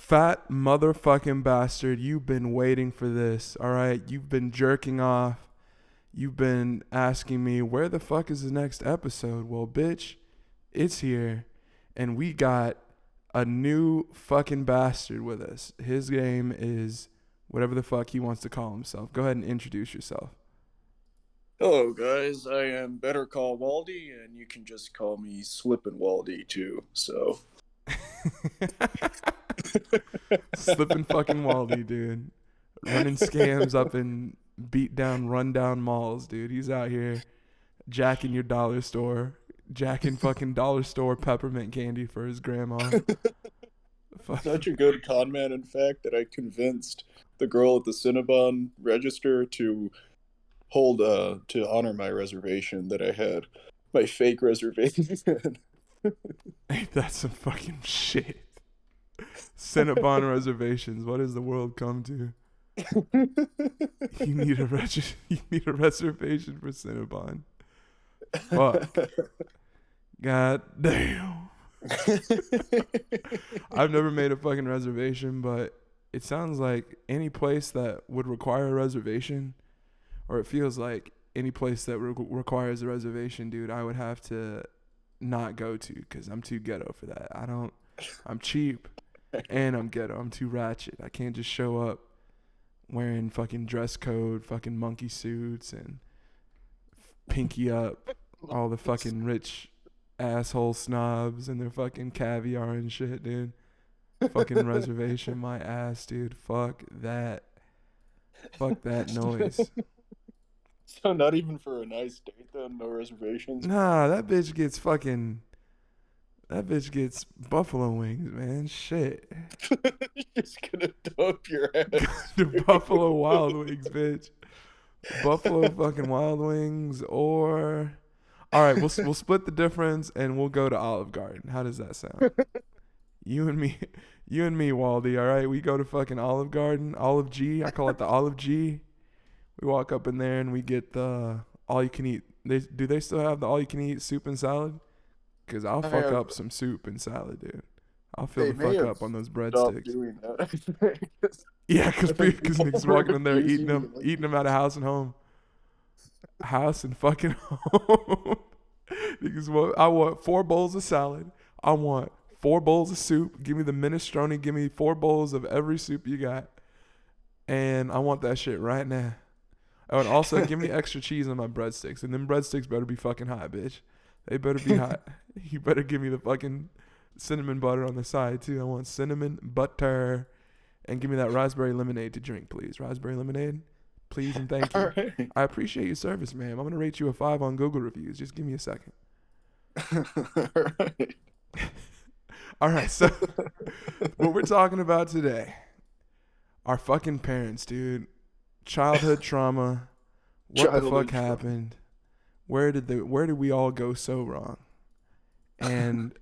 Fat motherfucking bastard, you've been waiting for this, all right? You've been jerking off. You've been asking me, where the fuck is the next episode? Well, bitch, it's here. And we got a new fucking bastard with us. His name is whatever the fuck he wants to call himself. Go ahead and introduce yourself. Hello, guys. I am Better Call Waldy, and you can just call me Slippin Waldy too. So, Slippin' fucking Waldy, dude. Running scams up in beat down, run down malls, dude. He's out here jacking your dollar store, jacking fucking dollar store peppermint candy for his grandma. such a good con man, in fact, that I convinced the girl at the Cinnabon register to hold to honor my reservation that I had, my fake reservation. Ain't that some fucking shit? Cinnabon reservations. What has the world come to? You need a you need a reservation for Cinnabon. Fuck. God damn. I've never made a fucking reservation, but it sounds like any place that would require a reservation, or it feels like any place that requires a reservation, dude, I would have to not go to because I'm too ghetto for that. I'm cheap and I'm ghetto. I'm too ratchet. I can't just show up wearing fucking dress code, fucking monkey suits and pinky up all the fucking rich asshole snobs and their fucking caviar and shit, dude. Fucking reservation my ass, dude. Fuck that. Fuck that noise. So not even for a nice date then, no reservations? Nah, that bitch gets buffalo wings, man. Shit. Just gonna dump your ass. The Buffalo Wild Wings, bitch. Buffalo fucking Wild Wings, or all right, we'll split the difference and we'll go to Olive Garden. How does that sound? You and me, Waldy. All right, we go to fucking Olive Garden, Olive G. I call it the Olive G. We walk up in there and we get the all you can eat. Do they still have the all you can eat soup and salad? Cause I'll fuck up some soup and salad, dude. I'll fill the fuck up on those breadsticks. Doing that. Yeah, cause niggas walking in there eating Refusing, them out of house and home, house and fucking home. Niggas, I want 4 bowls of salad. I want 4 bowls of soup. Give me the minestrone. Give me 4 bowls of every soup you got, and I want that shit right now. Oh, and also give me extra cheese on my breadsticks, and them breadsticks better be fucking hot, bitch. They better be hot. You better give me the fucking cinnamon butter on the side too. I want cinnamon butter, and give me that raspberry lemonade to drink, please. Raspberry lemonade, please and thank you. All right. I appreciate your service, ma'am. I'm gonna rate you a 5 on Google reviews. Just give me a second. All right. All right, so what we're talking about today, our fucking parents, dude. Childhood trauma. What the fuck happened? Where did we all go so wrong? And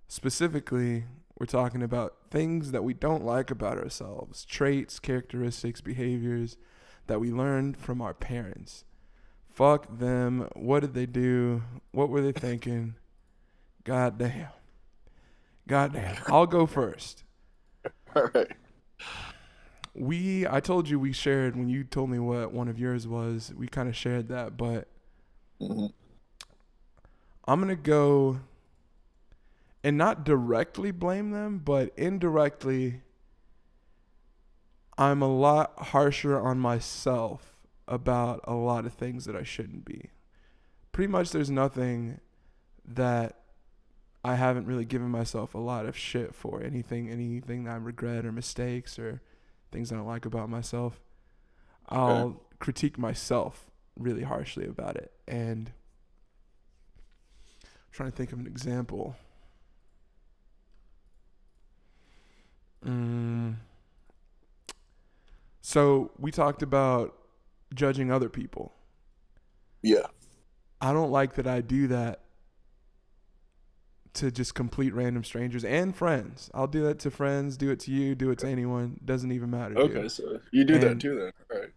specifically, we're talking about things that we don't like about ourselves, traits, characteristics, behaviors that we learned from our parents. Fuck them. What did they do? What were they thinking? God damn. I'll go first. All right. I told you we shared when you told me what one of yours was. We kind of shared that, but I'm gonna go and not directly blame them, but indirectly, I'm a lot harsher on myself about a lot of things that I shouldn't be. Pretty much, there's nothing that I haven't really given myself a lot of shit for. Anything that I regret or mistakes or things I don't like about myself, I'll critique myself really harshly about it. And I'm trying to think of an example. So we talked about judging other people. Yeah. I don't like that I do that to just complete random strangers and friends. I'll do that to friends, do it to you, do it to anyone. Doesn't even matter. Okay, dude. so you do that too then. All right.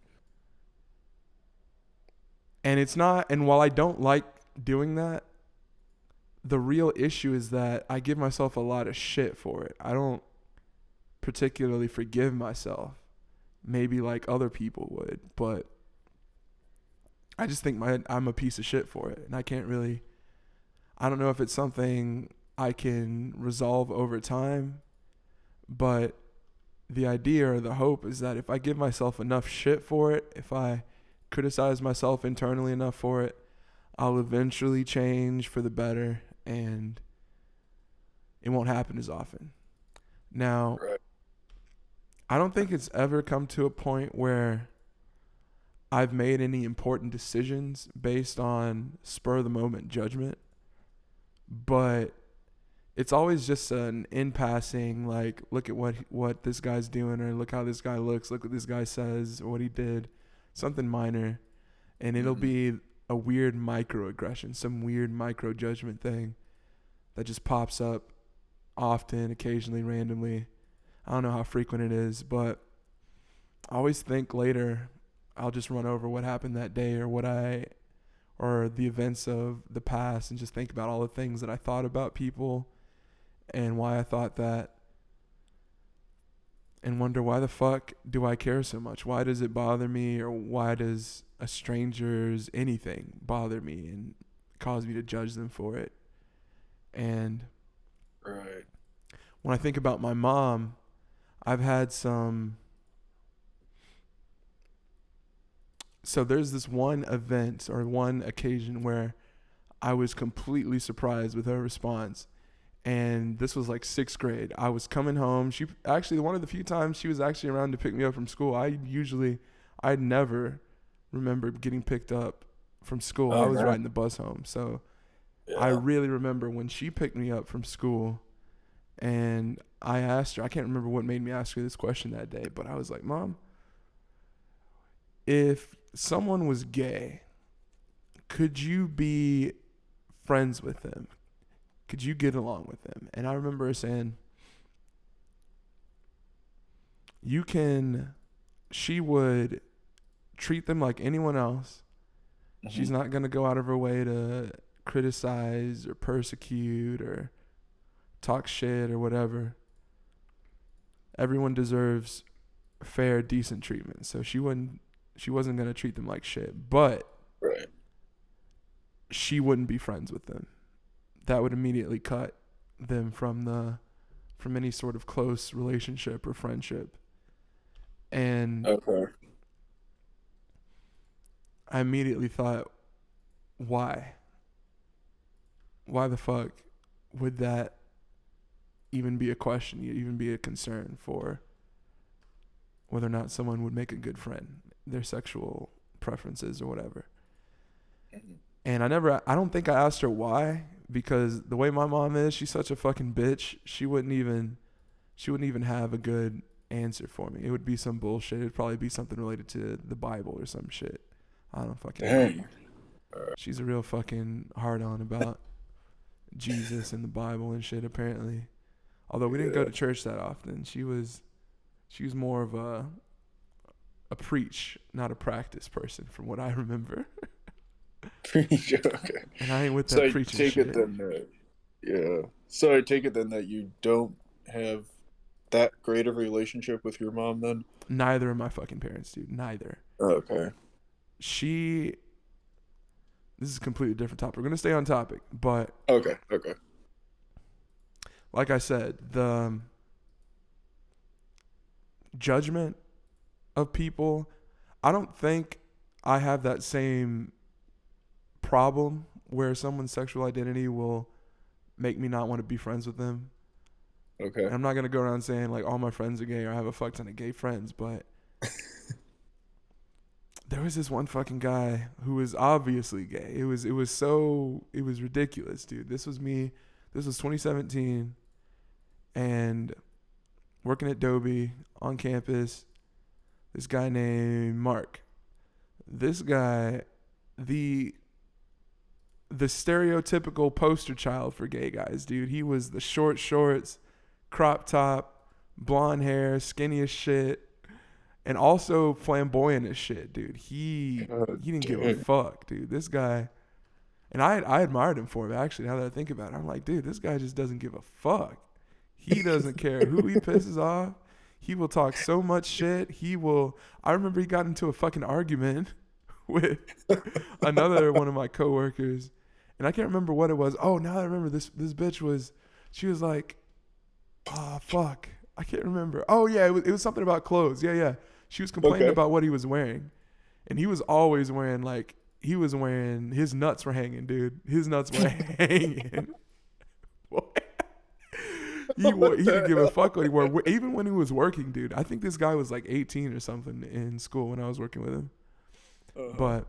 And it's not, and while I don't like doing that, the real issue is that I give myself a lot of shit for it. I don't particularly forgive myself, maybe like other people would, but I just think I'm a piece of shit for it, and I don't know if it's something I can resolve over time, but the idea or the hope is that if I give myself enough shit for it, if I criticize myself internally enough for it, I'll eventually change for the better, and it won't happen as often. Now, Right. I don't think it's ever come to a point where I've made any important decisions based on spur of the moment judgment, but it's always just an in passing, like, look at what this guy's doing, or look how this guy looks, look what this guy says, or what he did, something minor, and it'll be a weird microaggression, some weird micro judgment thing that just pops up often, occasionally, randomly. I don't know how frequent it is, but I always think later I'll just run over what happened that day, or the events of the past, and just think about all the things that I thought about people and why I thought that, and wonder, why the fuck do I care so much? Why does it bother me, or why does a stranger's anything bother me and cause me to judge them for it? And Right. when I think about my mom, I've had some. So there's this one event or one occasion where I was completely surprised with her response. And this was like 6th grade. I was coming home. She actually, one of the few times she was actually around to pick me up from school. I'd never remembered getting picked up from school. I was riding the bus home. So yeah. I really remember when she picked me up from school, and I asked her, I can't remember what made me ask her this question that day, but I was like, Mom, if someone was gay, could you be friends with them? Could you get along with them? And I remember her saying, she would treat them like anyone else. Mm-hmm. She's not going to go out of her way to criticize or persecute or talk shit or whatever. Everyone deserves fair, decent treatment. So she wasn't going to treat them like shit, but right. She wouldn't be friends with them. That would immediately cut them from any sort of close relationship or friendship. And I immediately thought, why? Why the fuck would that even be a question, even be a concern for whether or not someone would make a good friend, their sexual preferences or whatever? And I don't think I asked her why, because the way my mom is, she's such a fucking bitch. She wouldn't even have a good answer for me. It would be some bullshit. It'd probably be something related to the Bible or some shit. I don't fucking know. She's a real fucking hard on about Jesus and the Bible and shit, apparently. Although we didn't go to church that often. She was more of a preach, not a practice person, from what I remember. Preach, okay. And I ain't with that preaching shit. So I take it then that you don't have that great of a relationship with your mom then? Neither of my fucking parents, dude. Neither. Okay. This is a completely different topic. We're going to stay on topic, but... Okay. Like I said, the judgment of people, I don't think I have that same problem where someone's sexual identity will make me not want to be friends with them. Okay. And I'm not going to go around saying like all my friends are gay or I have a fuck ton of gay friends, but there was this one fucking guy who was obviously gay. It was ridiculous, dude. This was 2017, and working at Dobie on campus, this guy named Mark. This guy, the stereotypical poster child for gay guys, dude. He was the short shorts, crop top, blonde hair, skinny as shit, and also flamboyant as shit, dude. He didn't give a fuck, dude. This guy, and I admired him for it, actually, now that I think about it. I'm like, dude, this guy just doesn't give a fuck. He doesn't care who he pisses off. He will talk so much shit. He will. I remember he got into a fucking argument with another one of my coworkers, and I can't remember what it was. Oh, now I remember this bitch was. She was like, "Ah, fuck, I can't remember." Oh yeah, it was something about clothes. Yeah, yeah. She was complaining Okay. about what he was wearing, and he was always wearing like he was wearing his nuts were hanging, dude. His nuts were hanging. What He didn't the give a hell? fuck what he wore. Even when he was working, dude. I think this guy was like 18 or something in school when I was working with him. Uh-huh. But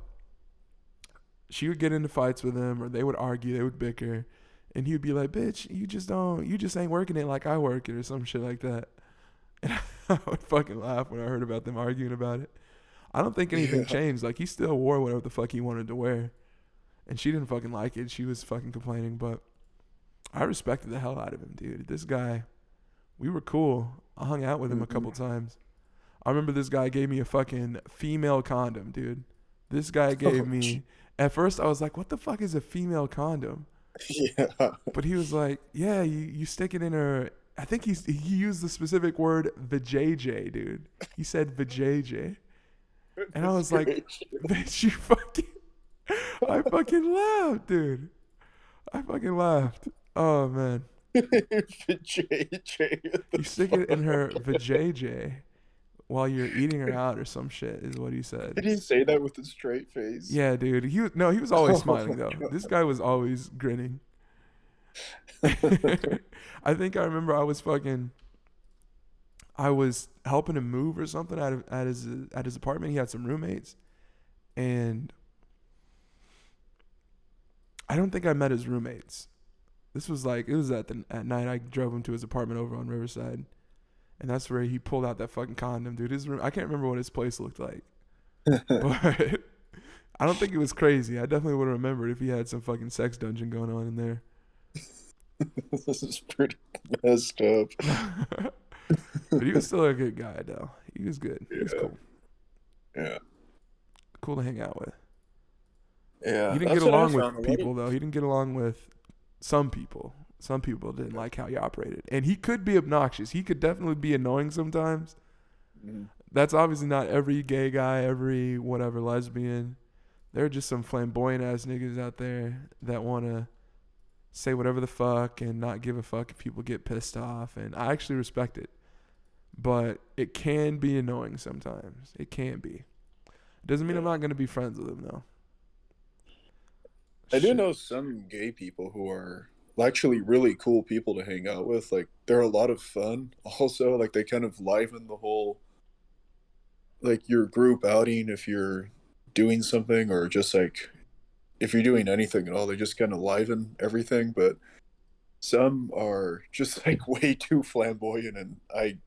she would get into fights with him, or they would argue, they would bicker, and he would be like, "Bitch, you just ain't working it like I work it," or some shit like that. And I would fucking laugh when I heard about them arguing about it. I don't think anything Yeah. changed. Like he still wore whatever the fuck he wanted to wear, and she didn't fucking like it. She was fucking complaining, but I respected the hell out of him, dude. This guy, we were cool. I hung out with him a Mhm. couple times. I remember this guy gave me a fucking female condom, dude. This guy gave Oh, gee. me. At first, I was like, "What the fuck is a female condom?" Yeah. But he was like, "Yeah, you stick it in her." I think he used the specific word vajayjay, dude. He said vajayjay, and I Goodness was like, gracious. "Bitch, you fucking." I fucking laughed, dude. I fucking laughed. Oh man, JJ, what the you stick it in fuck? her vajayjay while you're eating her out or some shit is what he Did said. he say that with a straight face? Yeah, dude. He was always Oh smiling my though. god. This guy was always grinning. I think I remember I was helping him move or something at his apartment. He had some roommates, and I don't think I met his roommates. This was like it was at night. I drove him to his apartment over on Riverside, and that's where he pulled out that fucking condom, dude. His room. I can't remember what his place looked like, but I don't think it was crazy. I definitely would have remembered if he had some fucking sex dungeon going on in there. This is pretty messed up. But he was still a good guy, though. He was good. He was Yeah, cool. yeah, Cool to hang out with. He yeah. didn't get That's what I along found. with A lot of people, though. He didn't get along with some people. Some people didn't like how he operated. And he could be obnoxious. He could definitely be annoying sometimes. Mhm. That's obviously not every gay guy, every whatever lesbian. There are just some flamboyant ass niggas out there that want to say whatever the fuck and not give a fuck if people get pissed off. And I actually respect it. But it can be annoying sometimes. It can be. Doesn't mean I'm Yeah. not going to be friends with him, though. I do Shit. know some gay people who are actually really cool people to hang out with. Like they're a lot of fun. Also, like they kind of liven the whole like your group outing if you're doing something or just like if you're doing anything at all, they just kind of liven everything. But some are just like way too flamboyant, and I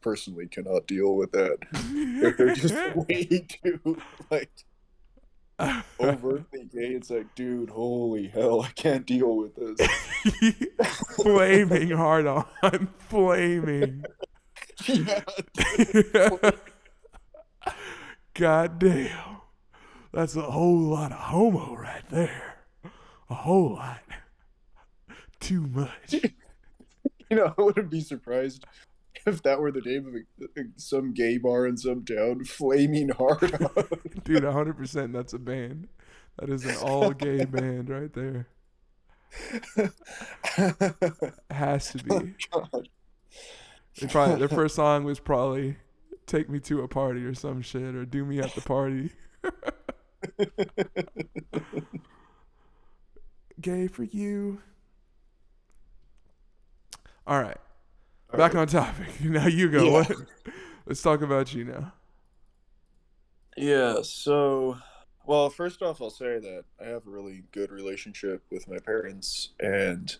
personally cannot deal with that. If they're just way too like overtly gay, it's like, dude, holy hell, I can't deal with this. Flaming hard on. Flaming. Yeah, God damn. That's a whole lot of homo right there. A whole lot. Too much. you know, I wouldn't be surprised if that were the name of some gay bar in some town, Flaming Hard On. Dude, 100% that's a band. That is an all gay band right there. Has to Oh be. God. Their first song was probably "Take Me to a Party" or some shit, or "Do Me at the Party." Gay for you. All right, All back right. on topic. Now you go. Yeah. What? Let's talk about you now. Yeah. So, well, first off, I'll say that I have a really good relationship with my parents, and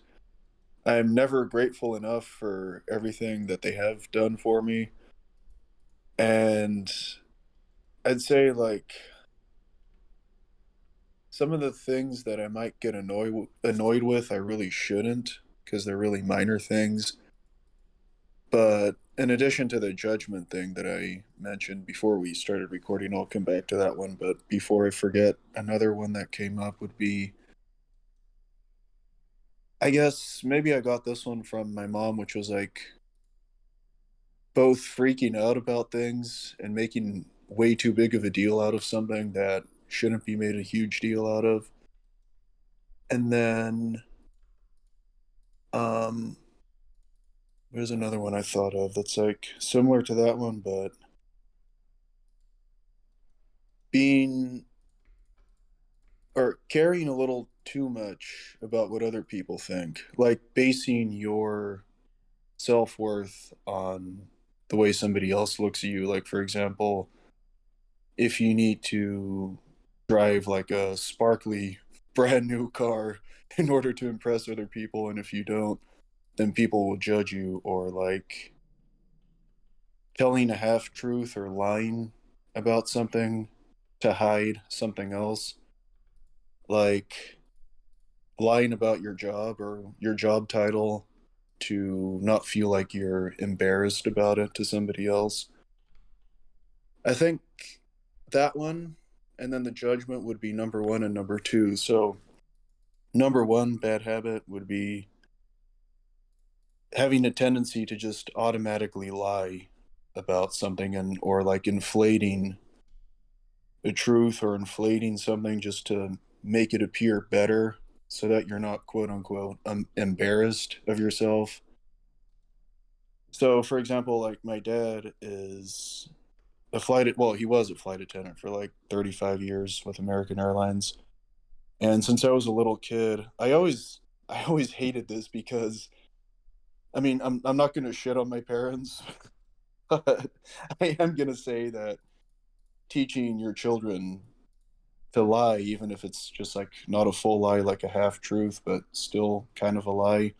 I'm never grateful enough for everything that they have done for me. And I'd say, like, some of the things that I might get annoyed with, I really shouldn't because they're really minor things. But in addition to the judgment thing that I mentioned before we started recording, I'll come back to that one. But before I forget, another one that came up would be I guess maybe I got this one from my mom, which was like, both freaking out about things and making way too big of a deal out of something that shouldn't be made a huge deal out of. And then um there's another one I thought of that's like similar to that one, but being or caring a little too much about what other people think, like basing your self-worth on the way somebody else looks at you. Like, for example, if you need to drive like a sparkly brand new car in order to impress other people, and if you don't, then people will judge you, or like telling a half truth or lying about something to hide something else, like lying about your job or your job title to not feel like you're embarrassed about it to somebody else. I think that one, and then the judgment would be number one and number two. So, number one bad habit would be having a tendency to just automatically lie about something, and or like inflating the truth or inflating something just to make it appear better so that you're not quote unquote embarrassed of yourself. So, for example, like my dad is well, he was a flight attendant for like 35 years with American Airlines. And since I was a little kid, I always hated this because I mean, I'm not going to shit on my parents, but I am going to say that teaching your children to lie, even if it's just like not a full lie, like a half truth, but still kind of a lie,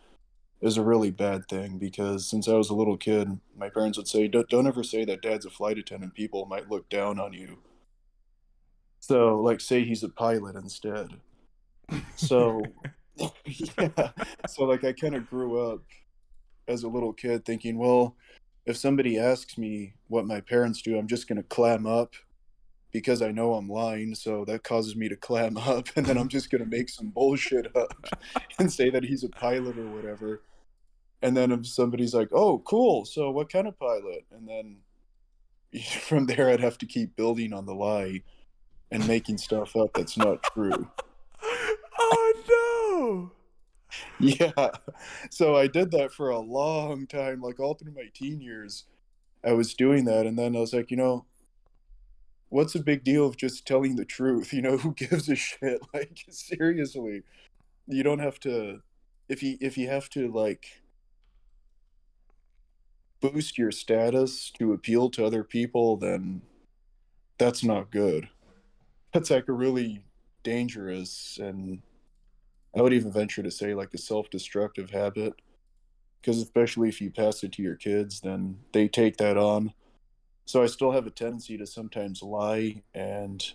is a really bad thing. Because since I was a little kid, my parents would say, don't ever say that dad's a flight attendant. People might look down on you. So, like, say he's a pilot instead. So, yeah. So, like, I kind of grew up as a little kid thinking, well, if somebody asks me what my parents do, I'm just going to clam up because I know I'm lying. So that causes me to clam up. And then I'm just going to make some bullshit up and say that he's a pilot or whatever. And then if somebody's like, oh, cool. So what kind of pilot? And then from there, I'd have to keep building on the lie and making stuff up that's not true. Oh Yeah. So I did that for a long time, like all through my teen years. I was doing that. And then I was like, what's a big deal of just telling the truth? Who gives a shit? Like, seriously, you don't have to, if you have to, like, boost your status to appeal to other people, then that's not good. That's like a really dangerous, and I would even venture to say like a self-destructive habit, because especially if you pass it to your kids, then they take that on. So I still have a tendency to sometimes lie and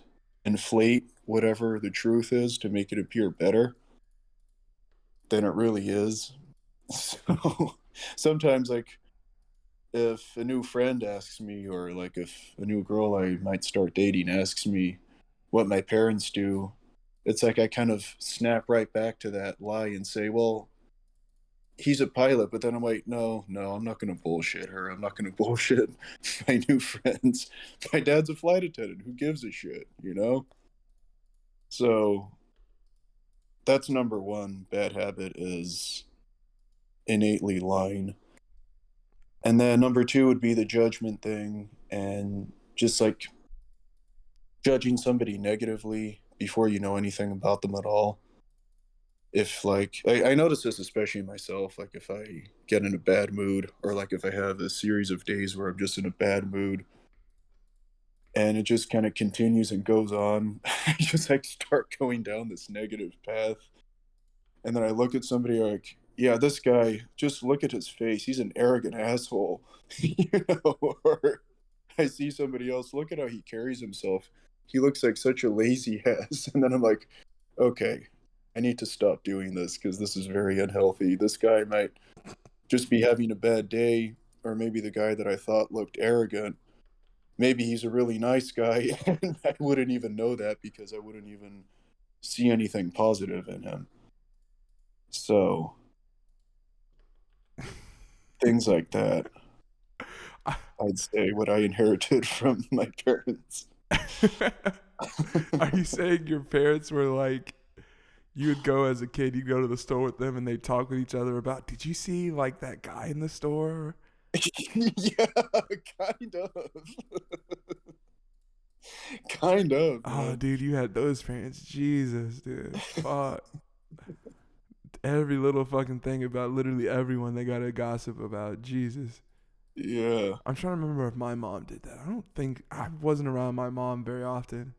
inflate whatever the truth is to make it appear better than it really is. So sometimes, like, if a new friend asks me, or like if a new girl I might start dating asks me what my parents do, it's like I kind of snap right back to that lie and say, well, he's a pilot. But then I'm like, no, no, I'm not going to bullshit her. I'm not going to bullshit my new friends. My dad's a flight attendant. Who gives a shit? So that's number one bad habit, is innately lying. And then number two would be the judgment thing, and just like judging somebody negatively before you know anything about them at all. If like I notice this especially myself, like if I get in a bad mood, or like if I have a series of days where I'm just in a bad mood and it just kind of continues and goes on, I just like start going down this negative path. And then I look at somebody like, yeah, this guy, just look at his face. He's an arrogant asshole. Or I see somebody else, look at how he carries himself. He looks like such a lazy ass. And then I'm like, okay, I need to stop doing this because this is very unhealthy. This guy might just be having a bad day, or maybe the guy that I thought looked arrogant, maybe he's a really nice guy, and I wouldn't even know that because I wouldn't even see anything positive in him. So things like that. I'd say what I inherited from my parents. Are you saying your parents were like, you would go as a kid, you'd go to the store with them and they'd talk with each other about, did you see like that guy in the store? Yeah, kind of. Kind of, Oh, man. dude, you had those parents. Jesus, dude. Fuck. Every little fucking thing about literally everyone they got to gossip about. Jesus. Yeah. I'm trying to remember if my mom did that. I wasn't around my mom very often.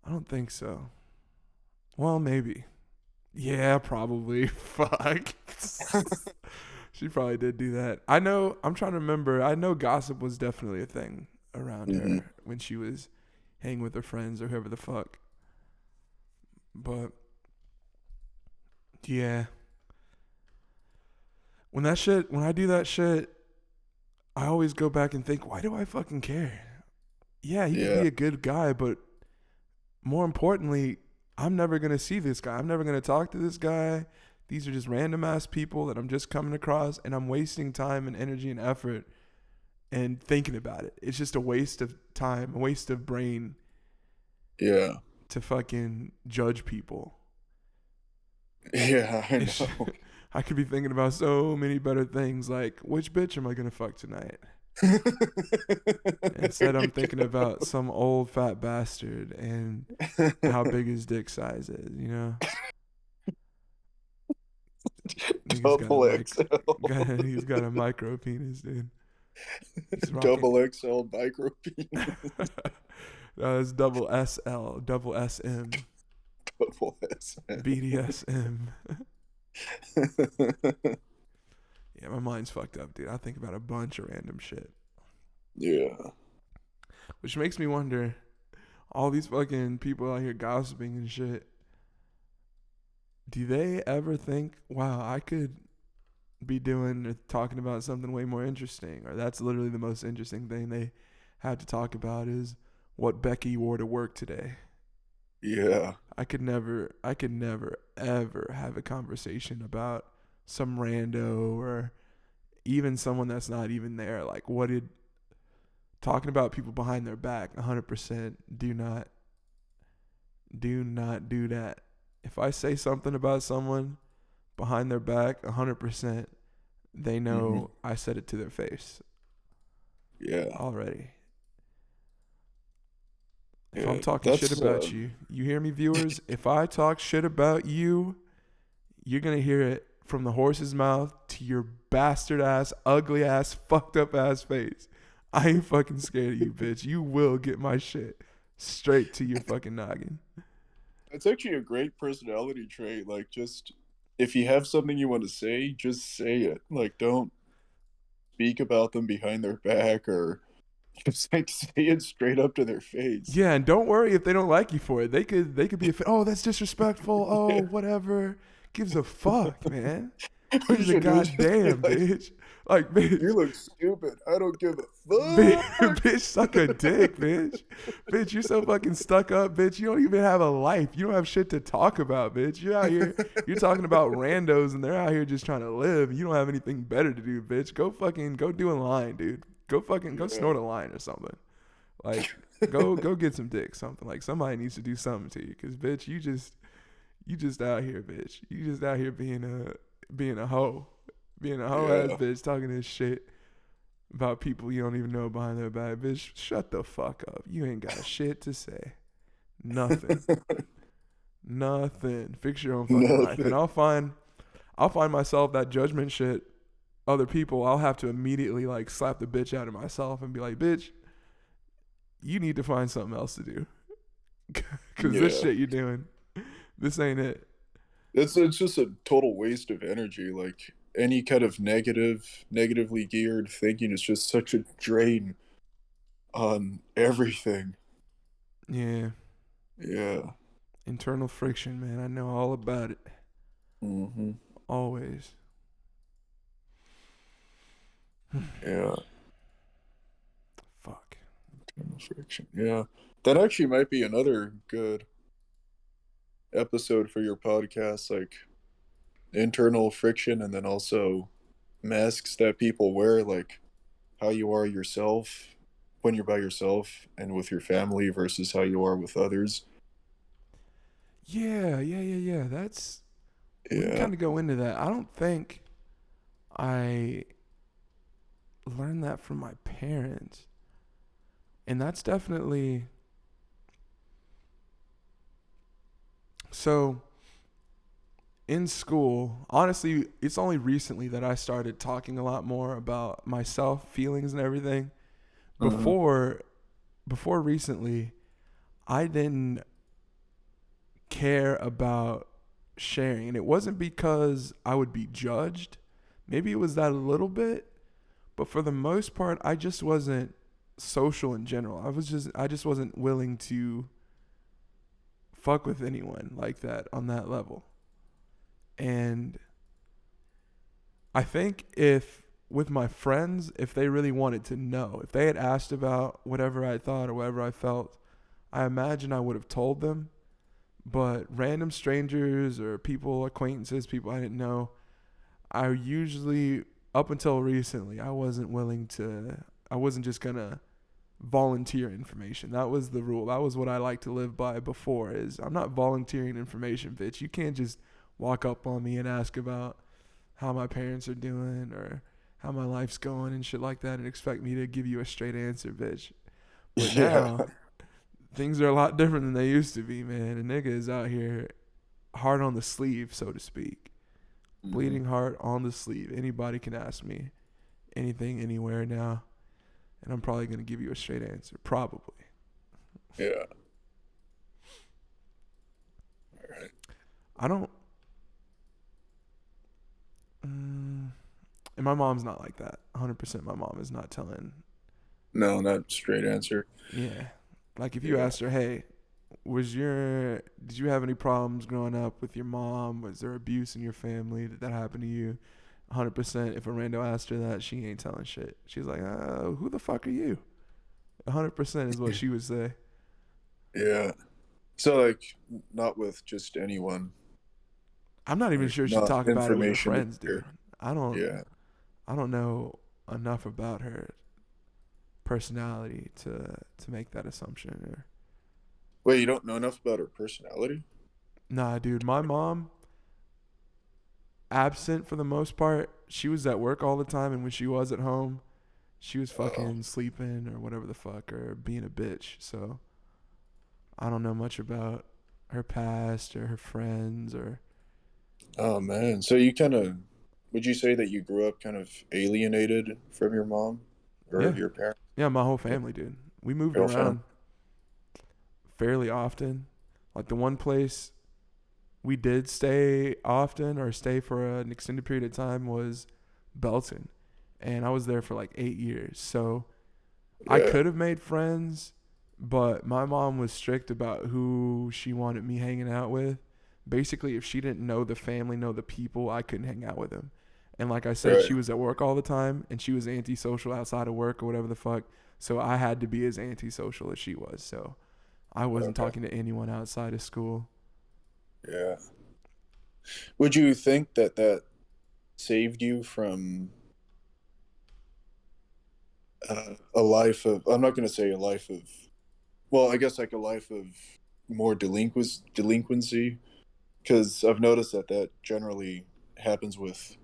I don't think so. Well, maybe. Yeah, probably. Fuck. She probably did do that. I'm trying to remember. I know gossip was definitely a thing around Hmm. her when she was hanging with her friends or whoever the fuck. But yeah, when I do that shit, I always go back and think, why do I fucking care? Yeah, he could Yeah. be a good guy, but more importantly, I'm never gonna see this guy. I'm never gonna talk to this guy. These are just random ass people that I'm just coming across, and I'm wasting time and energy and effort and thinking about it. It's just a waste of time, a waste of brain Yeah. to fucking judge people. Yeah, I It's, know. I could be thinking about so many better things, like which bitch am I gonna fuck tonight? Instead, I'm thinking about some old fat bastard and how big his dick size is. You know, nigga's got a Double he's XL. got a micro penis, dude. He's rocking. Double XL micro penis. It's double SL, double SM, Double SM. BDSM. Yeah, my mind's fucked up, dude. I think about a bunch of random shit, Yeah. which makes me wonder. All these fucking people out here gossiping and shit. Do they ever think, wow, I could be doing or talking about something way more interesting, or that's literally the most interesting thing they had to talk about is what Becky wore to work today. Yeah. I could never ever have a conversation about some rando or even someone that's not even there. Like, what did talking about people behind their back? 100% do not do that. If I say something about someone behind their back, 100%, they Hmm. know I said it to their face Yeah. already. If I'm Yeah. talking shit That's about you, you hear me, viewers? If I talk shit about you, you're going to hear it from the horse's mouth to your bastard ass, ugly ass, fucked up ass face. I ain't fucking scared of you, bitch. You will get my shit straight to your fucking noggin. It's actually a great personality trait. Like, just if you have something you want to say, just say it. Like, don't speak about them behind their back, or just like say it straight up to their face. Yeah, and don't worry if they don't like you for it. They could be oh, that's disrespectful. Oh, Yeah. whatever. Gives a fuck, man. What you Gives a should do is just be goddamn, like, bitch. Like, you bitch. look stupid. I don't give a Bitch, fuck. bitch, suck a dick, bitch. Bitch, you're so fucking stuck up, bitch. You don't even have a life. You don't have shit to talk about, bitch. You're out here, you're talking about randos, and they're out here just trying to live. You don't have anything better to do, bitch. Go do a line, dude. Go Yeah. snort a line or something. Like, go get some dick, something. Like, somebody needs to do something to you, cause bitch, you just out here, bitch. You just out here being a hoe, being a hoe ass Yeah. bitch, talking this shit about people you don't even know behind their back. Bitch, shut the fuck up. You ain't got shit to say. Nothing. Nothing. Fix your own fucking life. And Nothing. I'll find myself that judgment shit. Other people, I'll have to immediately like slap the bitch out of myself and be like, bitch, you need to find something else to do. Cause this Yeah. shit you're doing, this ain't it. It's just a total waste of energy. Like, any kind of negatively geared thinking is just such a drain on everything. Yeah. Yeah. Internal friction, man. I know all about it. Hmm. Always. Yeah. Fuck. Internal friction. Yeah. That actually might be another good episode for your podcast, like internal friction, and then also masks that people wear. Like, how you are yourself when you're by yourself and with your family versus how you are with others. Yeah. That's we can Yeah. kind of go into that. I don't think I learned that from my parents, and that's definitely so. In school, honestly, it's only recently that I started talking a lot more about myself, feelings, and everything. Uh-huh. Before, before recently, I didn't care about sharing, and it wasn't because I would be judged. Maybe it was that a little bit, but for the most part, I just wasn't social in general. I just wasn't willing to fuck with anyone like that on that level. And I think if with my friends, if they really wanted to know, if they had asked about whatever I thought or whatever I felt, I imagine I would have told them. But random strangers or people, acquaintances, people I didn't know, I usually, up until recently, I wasn't just gonna volunteer information. That was the rule. That was what I like to live by before is I'm not volunteering information, bitch. You can't just walk up on me and ask about how my parents are doing or how my life's going and shit like that and expect me to give you a straight answer, bitch. But Yeah. now things are a lot different than they used to be, man. A nigga is out here hard on the sleeve, so to speak. Hmm. Bleeding heart on the sleeve. Anybody can ask me anything, anywhere now, and I'm probably gonna give you a straight answer. Probably. Yeah. All right. I don't. Mm, and my mom's not like that. 100%. My mom is not telling. No, not straight answer. Yeah. Like if you Yeah. asked her, hey, did you have any problems growing up with your mom? Was there abuse in your family? Did that happen to you? 100%. If a rando asked her that, she ain't telling shit. She's like, who the fuck are you? 100% is what she would say. Yeah. So like not with just anyone. I'm not even Like sure she'd not talk about it with her information to friends, dude. share. I don't Yeah. I don't know enough about her personality to make that assumption. Or Wait, you don't know enough about her personality? nah, dude. My mom, absent for the most part. She was at work all the time, and when she was at home, she was Oh. fucking sleeping or whatever the fuck or being a bitch. So I don't know much about her past or her friends or Oh man. So you kind of would you say that you grew up kind of alienated from your mom or yeah, your parents? yeah. My whole Yeah. family, dude. We moved Your whole family? around fairly often. Like the one place we did stay often or stay for an extended period of time was Belton. And I was there for like 8 years. So I Yeah. could have made friends, but my mom was strict about who she wanted me hanging out with. Basically, if she didn't know the family, know the people, I couldn't hang out with them. And like I said, Right. she was at work all the time and she was antisocial outside of work or whatever the fuck. So I had to be as antisocial as she was. So I wasn't Okay. talking to anyone outside of school. Yeah. Would you think that that saved you from a life of, I'm not going to say a life of, well, I guess like a life of more delinquency, because I've noticed that that generally happens with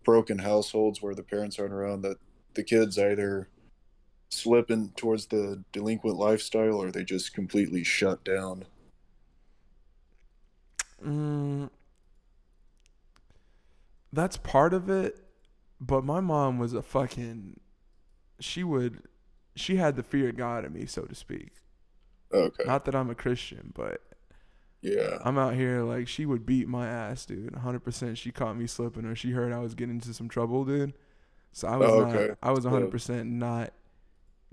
broken households where the parents aren't around, that the kids either slip in towards the delinquent lifestyle or they just completely shut down. Mm, that's part of it, but my mom was a fucking she would she had the fear of God in me, so to speak. Okay. Not that I'm a Christian, but Yeah. I'm out here like she would beat my ass, dude. 100%. She caught me slipping, or she heard I was getting into some trouble, dude. So Oh, okay. I was So 100% not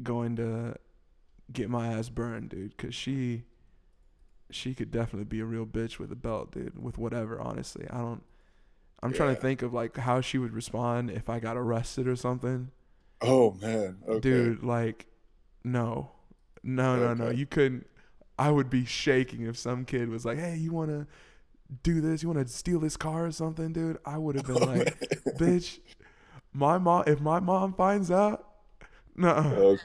going to get my ass burned, dude, because she could definitely be a real bitch with a belt, dude. With whatever, honestly, I don't. I'm trying to yeah. think of like how she would respond if I got arrested or something. Oh man. Okay. Dude, like, no, no. Okay. You couldn't. I would be shaking if some kid was like, "Hey, you want to do this? You want to steal this car or something, dude?" I would have been Oh like, man. "Bitch, my mom. If my mom finds out, No.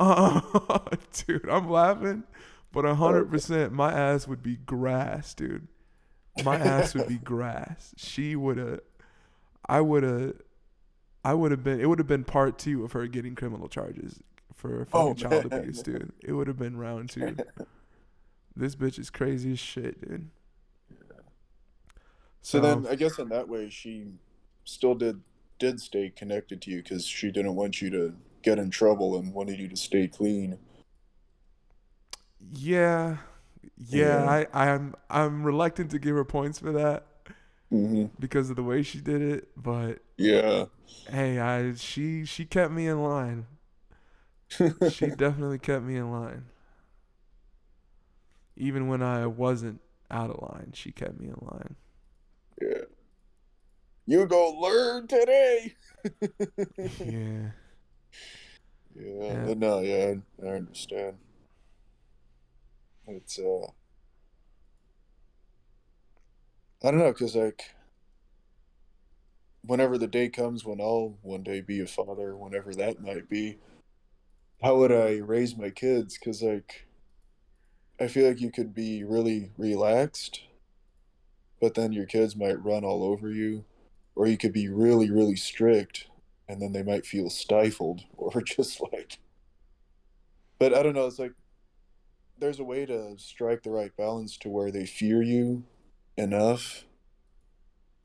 Okay. Dude, I'm laughing, but Okay. 100% my ass would be grass, dude. My ass would be grass. She would have. I would have. I would have been. It would have been part two of her getting criminal charges for Oh fucking child abuse, man. dude. It would have been round two. This bitch is crazy as shit, dude. So So then, I guess in that way, she still did stay connected to you because she didn't want you to get in trouble and wanted you to stay clean. yeah, yeah. Yeah. I'm reluctant to give her points for that Hmm. because of the way she did it, but Yeah. hey, she kept me in line. She definitely kept me in line. Even when I wasn't out of line, she kept me in line. Yeah. You go learn today. Yeah. Yeah. Yeah. And no, yeah, I understand. It's I don't know, cause like whenever the day comes when I'll one day be a father, whenever that might be, how would I raise my kids? Cause like I feel like you could be really relaxed, but then your kids might run all over you, or you could be really, really strict, and then they might feel stifled, or just like. But I don't know. It's like there's a way to strike the right balance to where they fear you enough,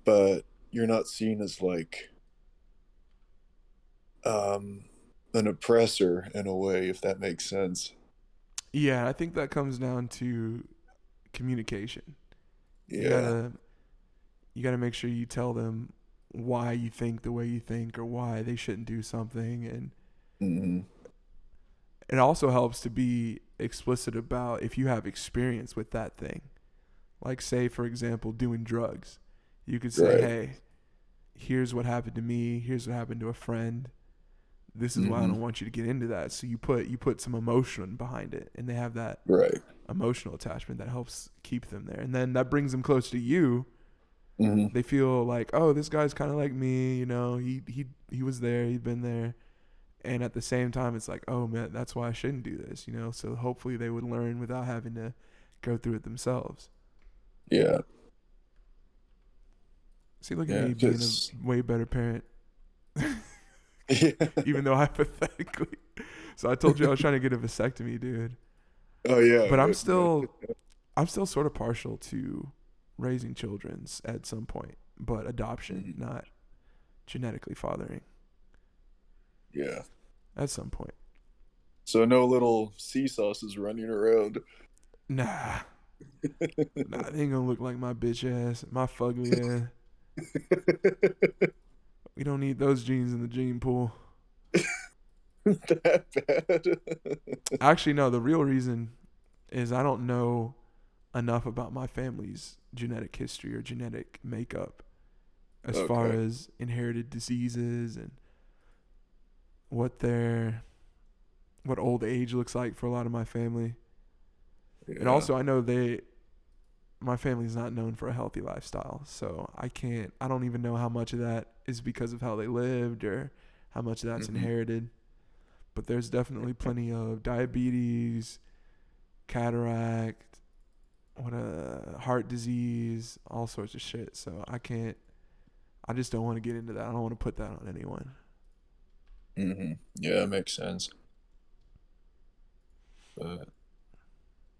but you're not seen as like um, an oppressor in a way, if that makes sense. Yeah, I think that comes down to communication. You Yeah. gotta you gotta make sure you tell them why you think the way you think or why they shouldn't do something, and Hmm. it also helps to be explicit about if you have experience with that thing. Like say for example doing drugs. You could say, Right. "Hey, here's what happened to me, here's what happened to a friend. This is why I Hmm. don't want you to get into that." So you put some emotion behind it, and they have that Right. emotional attachment that helps keep them there. And then that brings them close to you. Hmm. They feel like, "Oh, this guy's kind of like me, you know, he was there, he'd been there." And at the same time it's like, "Oh man, that's why I shouldn't do this," you know? So hopefully they would learn without having to go through it themselves. Yeah. See, look at Yeah. me being Because. a way better parent, Yeah. even though hypothetically. So I told you I was trying to get a vasectomy, dude. Oh yeah. But I'm Yeah. still I'm still sort of partial to raising children's at some point, but adoption, Mhm. not genetically fathering Yeah. at some point. So no little sea sauces running around. Nah, nah, they ain't gonna look like my bitch ass, my fugly ass. We don't need those genes in the gene pool. That bad. Actually, no, the real reason is I don't know enough about my family's genetic history or genetic makeup as far Okay. as inherited diseases and what their what old age looks like for a lot of my family. And Yeah. also I know my family's not known for a healthy lifestyle. So I don't even know how much of that is because of how they lived or how much of that's Hmm. inherited. But there's definitely plenty of diabetes, cataract, heart disease, all sorts of shit. So I just don't want to get into that. I don't want to put that on anyone. Hmm. Yeah, that makes sense. But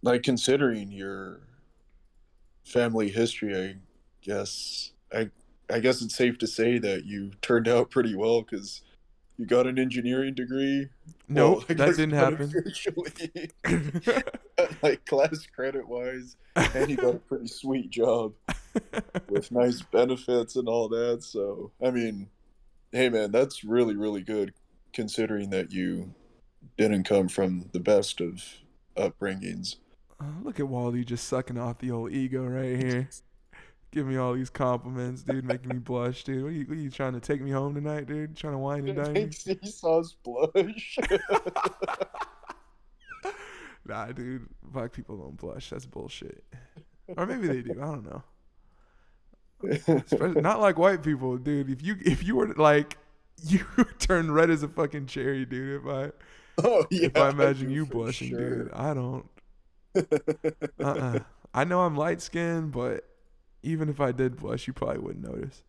like considering your family history, guess I I guess it's safe to say that you turned out pretty well because you got an engineering degree. Well, Nope, I that guess didn't not happen. officially, like class credit wise, and you got a pretty sweet job with nice benefits and all that. So, I mean, hey man, that's really, really good considering that you didn't come from the best of upbringings. Look at Waldy just sucking off the old ego right here. Give me all these compliments, dude, making me blush, dude. What are you trying to take me home tonight, dude? Trying to wine and It dine me? makes Esau's blush. Nah, dude. Black people don't blush. That's bullshit. Or maybe they do. I don't know. Especially not like white people, dude. If you were like You turn red as a fucking cherry, dude. Oh If I yeah, I imagine do you for blushing, dude, sure. I don't. I know I'm light skinned, but even if I did blush, you probably wouldn't notice.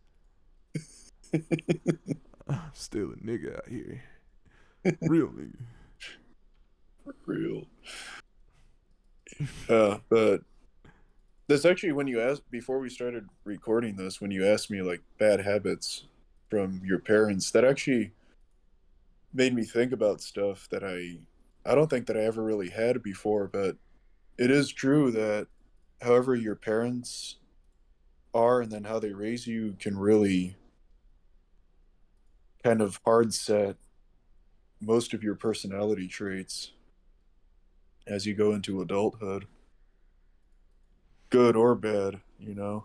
I'm still a nigga out here. Real nigga. Real. But that's actually when you asked before we started recording this, when you asked me like bad habits from your parents, that actually made me think about stuff that I don't think that I ever really had before, but it is true that however your parents are and then how they raise you can really kind of hard set most of your personality traits as you go into adulthood, good or bad, you know.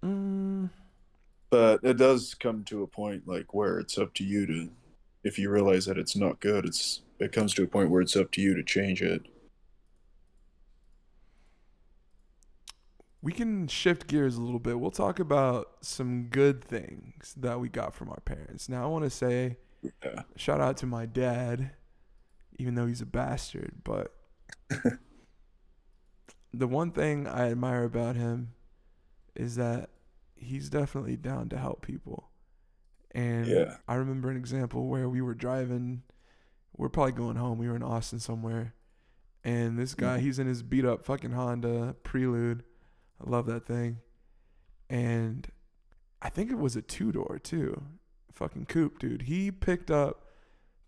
Mm, But it does come to a point like where it's up to you to, if you realize that it's not good, it comes to a point where it's up to you to change it. we can shift gears a little bit. We'll talk about some good things that we got from our parents. Now, I want to say Yeah. shout out to my dad, even though he's a bastard. But the one thing I admire about him is that he's definitely down to help people. And Yeah. I remember an example where we were driving, we're probably going home. We were in Austin somewhere. And this guy, Mhm. he's in his beat up fucking Honda Prelude. I love that thing. And I think it was a 2-door too. Fucking coupe, dude. He picked up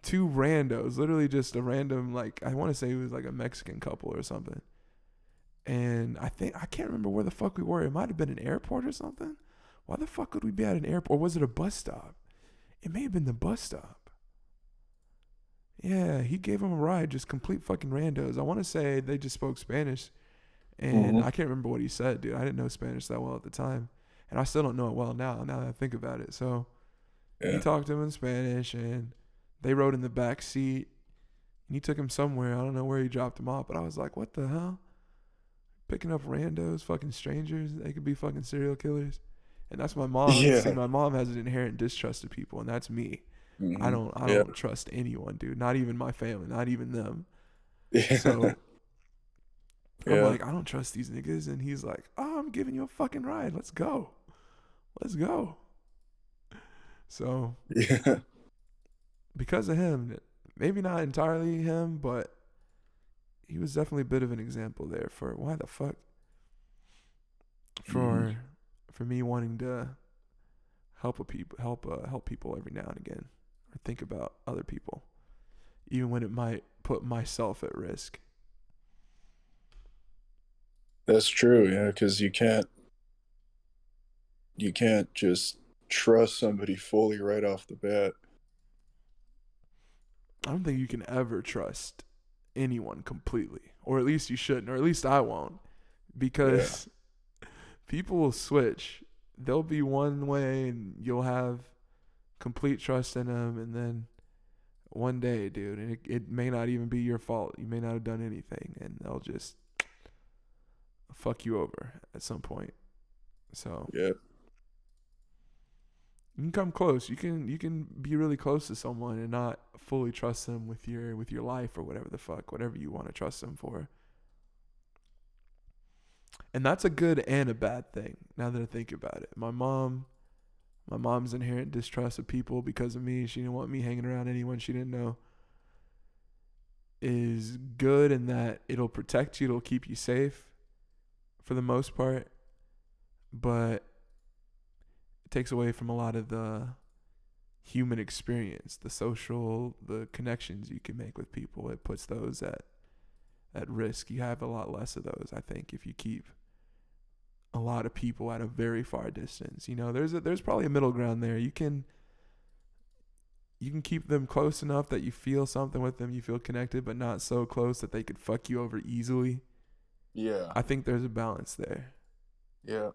two randos, literally just a random, like, I want to say it was like a Mexican couple or something. And I can't remember where the fuck we were. It might have been an airport or something. Why the fuck would we be at an airport? Or was it a bus stop? It may have been the bus stop. Yeah, he gave him a ride, just complete fucking randos. I want to say they just spoke Spanish, and Mhm. I can't remember what he said, dude. I didn't know Spanish that well at the time, and I still don't know it well now. Now that I think about it, so he Yeah. talked to him in Spanish, and they rode in the back seat, and he took him somewhere. I don't know where he dropped him off, but I was like, what the hell? Picking up randos, fucking strangers. They could be fucking serial killers, and that's my mom. See, Yeah. my mom has an inherent distrust of people, and that's me. I Hmm. don't I Yeah. don't trust anyone, dude. Not even my family, not even them. Yeah. So I'm Yeah. like, I don't trust these niggas. And he's like, oh, I'm giving you a fucking ride. Let's go. Let's go. So Yeah. because of him, maybe not entirely him, but he was definitely a bit of an example there for why the fuck Hmm. for for me wanting to help people every now and again or think about other people, even when it might put myself at risk. That's true. Yeah, because you can't just trust somebody fully right off the bat. I don't think you can ever trust anyone completely, or at least you shouldn't, or at least I won't, Yeah. because people will switch. They'll be one way, and you'll have complete trust in them, and then one day, dude, and it may not even be your fault. You may not have done anything, and they'll just fuck you over at some point. So Yeah. you can come close. You can be really close to someone and not fully trust them with your life or whatever the fuck, whatever you want to trust them for. And that's a good and a bad thing. Now that I think about it, my mom's inherent distrust of people because of me. She didn't want me hanging around anyone she didn't know. Is good in that it'll protect you, it'll keep you safe for the most part, but it takes away from a lot of the human experience, the social, the connections you can make with people. It puts those at risk. You have a lot less of those, I think, if you keep a lot of people at a very far distance. You know, there's probably a middle ground there. You can keep them close enough that you feel something with them, you feel connected, but not so close that they could fuck you over easily. Yeah. I think there's a balance there. Yeah.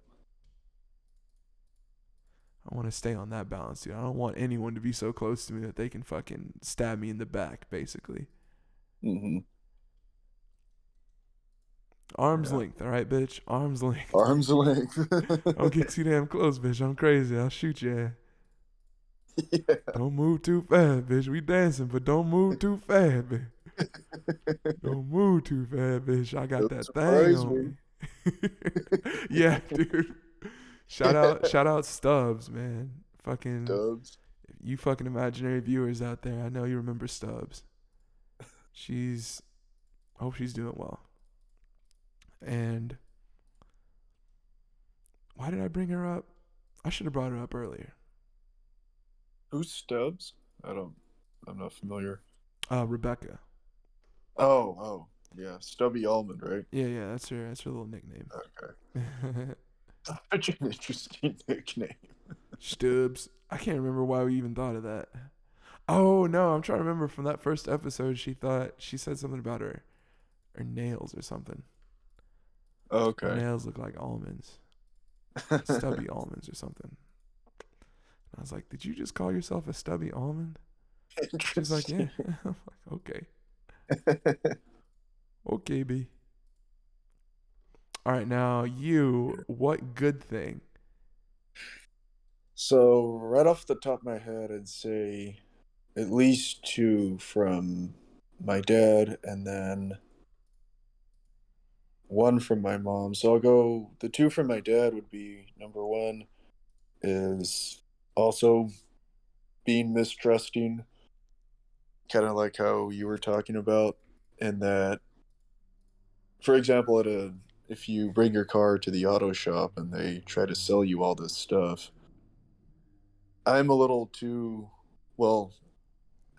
I want to stay on that balance, dude. I don't want anyone to be so close to me that they can fucking stab me in the back, basically. Hmm. Arm's Yeah. length, all right, bitch. Arm's length. Arm's length. Don't get too damn close, bitch. I'm crazy. I'll shoot you. Yeah. Don't move too fast, bitch. We dancing, but don't move too fast, bitch. Don't move too fast, bitch. I got Don't that thing surprise on me. me. Yeah, dude. Shout out Stubbs, man. Fucking Dubs. you fucking imaginary viewers out there. I know you remember Stubbs. She's hope she's doing well. And why did I bring her up? I should have brought her up earlier. Who's Stubbs? I'm not familiar. Rebecca. Oh, oh, yeah, Stubby Almond, right? Yeah, yeah, that's her. That's her little nickname. Okay. Such an interesting nickname. Stubbs. I can't remember why we even thought of that. Oh no, I'm trying to remember from that first episode. She said something about her nails or something. Her Okay. nails look like almonds, stubby almonds or something. And I was like, did you just call yourself a stubby almond? She's like, yeah. Interesting. I'm like, okay, okay, B. All right, now you. What good thing? So, right off the top of my head, I'd say at least two from my dad, and then one from my mom. So I'll go. The two from my dad would be number one is also being mistrusting, kind of like how you were talking about, in that, for example, if you bring your car to the auto shop and they try to sell you all this stuff, I'm a little too, well,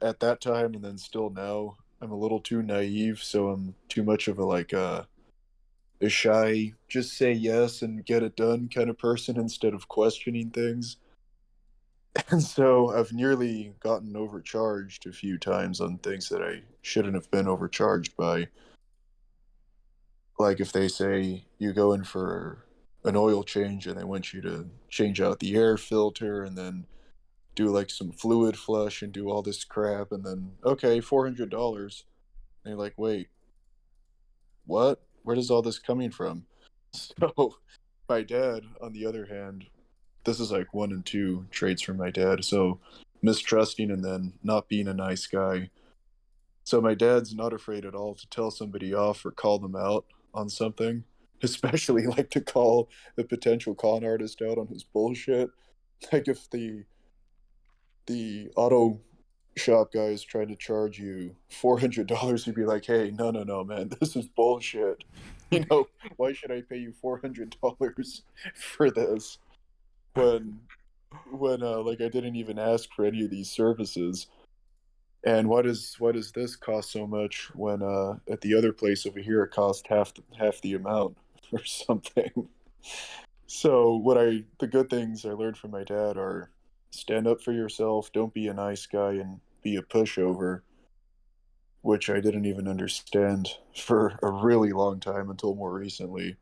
at that time and then still now, I'm a little too naive, so I'm too much of a shy, just say yes and get it done kind of person instead of questioning things. And so I've nearly gotten overcharged a few times on things that I shouldn't have been overcharged by. Like if they say you go in for an oil change and they want you to change out the air filter and then do like some fluid flush and do all this crap and then okay, $400. And you're like, wait, what? Where does all this coming from? So my dad, on the other hand, this is like one and two traits from my dad. So mistrusting and then not being a nice guy. So my dad's not afraid at all to tell somebody off or call them out on something, especially like to call a potential con artist out on his bullshit. Like if the auto shop guy is trying to charge you $400, he'd be like, "Hey, no, no, no, man, this is bullshit. You know, why should I pay you $400 for this when like I didn't even ask for any of these services? And why does this cost so much when at the other place over here it cost half the amount or something?" So the good things I learned from my dad are stand up for yourself, don't be a nice guy and be a pushover, which I didn't even understand for a really long time until more recently.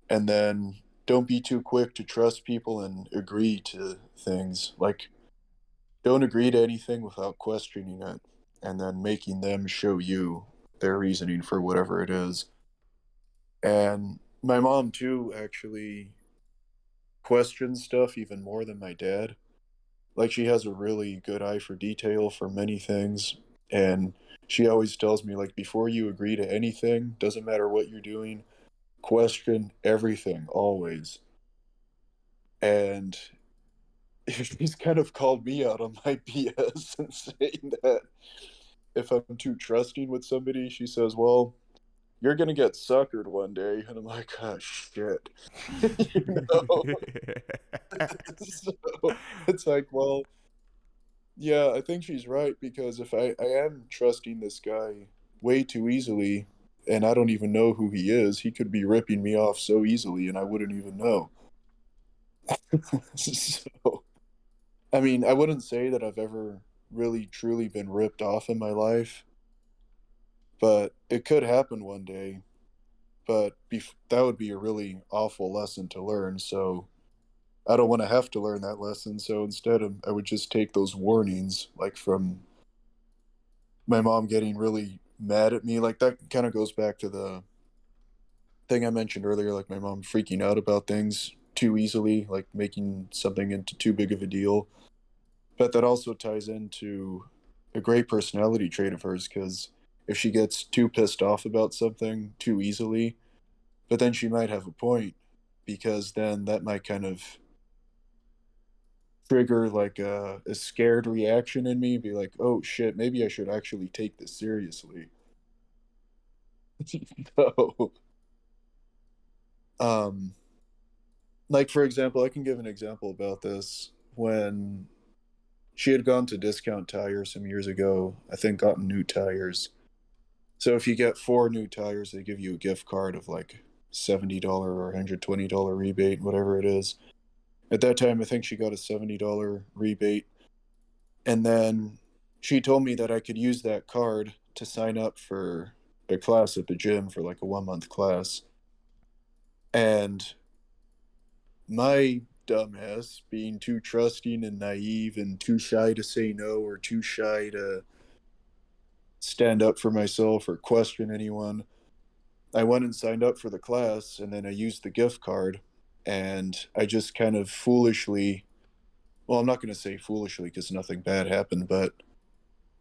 And then don't be too quick to trust people and agree to things. Like don't agree to anything without questioning it and then making them show you their reasoning for whatever it is. And my mom too actually questions stuff even more than my dad. Like she has a really good eye for detail for many things, and she always tells me like before you agree to anything, doesn't matter what you're doing, question everything always. And she's kind of called me out on my BS and saying that if I'm too trusting with somebody, she says, "Well, you're gonna get suckered one day," and I'm like, "Oh shit," you know. So it's like, well, yeah, I think she's right because if I am trusting this guy way too easily and I don't even know who he is, he could be ripping me off so easily and I wouldn't even know. So, I mean, I wouldn't say that I've ever really truly been ripped off in my life, but it could happen one day. But that would be a really awful lesson to learn. So I don't want to have to learn that lesson. So instead, I would just take those warnings, like from my mom getting really mad at me. Like that kind of goes back to the thing I mentioned earlier, like my mom freaking out about things too easily, like making something into too big of a deal. But that also ties into a great personality trait of hers, because if she gets too pissed off about something too easily, but then she might have a point, because then that might kind of trigger like a scared reaction in me, be like, oh shit, maybe I should actually take this seriously. So, um, like for example, I can give an example about this. When she had gone to Discount Tire some years ago, I think gotten new tires. So if you get 4 new tires, they give you a gift card of like $70 or $120 rebate, whatever it is. At that time, I think she got a $70 rebate. And then she told me that I could use that card to sign up for a class at the gym for like a 1 month class. And my dumbass, being too trusting and naive and too shy to say no or too shy to stand up for myself or question anyone, I went and signed up for the class, and then I used the gift card, and I just kind of foolishly, well, I'm not going to say foolishly because nothing bad happened, but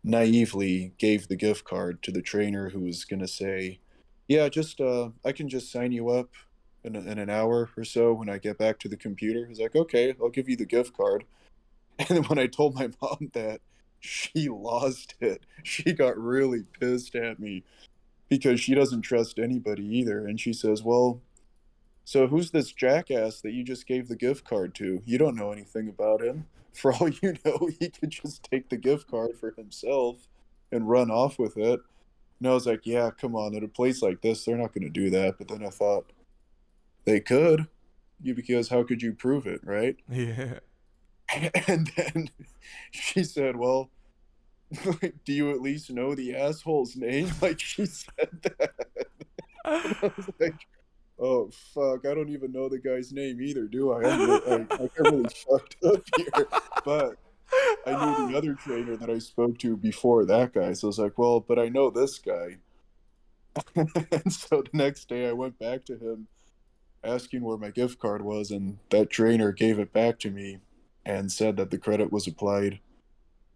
naively gave the gift card to the trainer, who was going to say, yeah, just I can just sign you up in an hour or so when I get back to the computer. He's like, okay, I'll give you the gift card. And then when I told my mom that, she lost it. She got really pissed at me because she doesn't trust anybody either. And she says, well, so who's this jackass that you just gave the gift card to? You don't know anything about him. For all you know, he could just take the gift card for himself and run off with it. And I was like, yeah, come on. At a place like this, they're not going to do that. But then I thought, they could. Because how could you prove it, right? Yeah. And then she said, well, do you at least know the asshole's name? Like, she said that. And I was like, oh fuck, I don't even know the guy's name either, do I? I got really fucked up here. But I knew the other trainer that I spoke to before that guy, so I was like, well, but I know this guy. And so the next day I went back to him asking where my gift card was, and that trainer gave it back to me and said that the credit was applied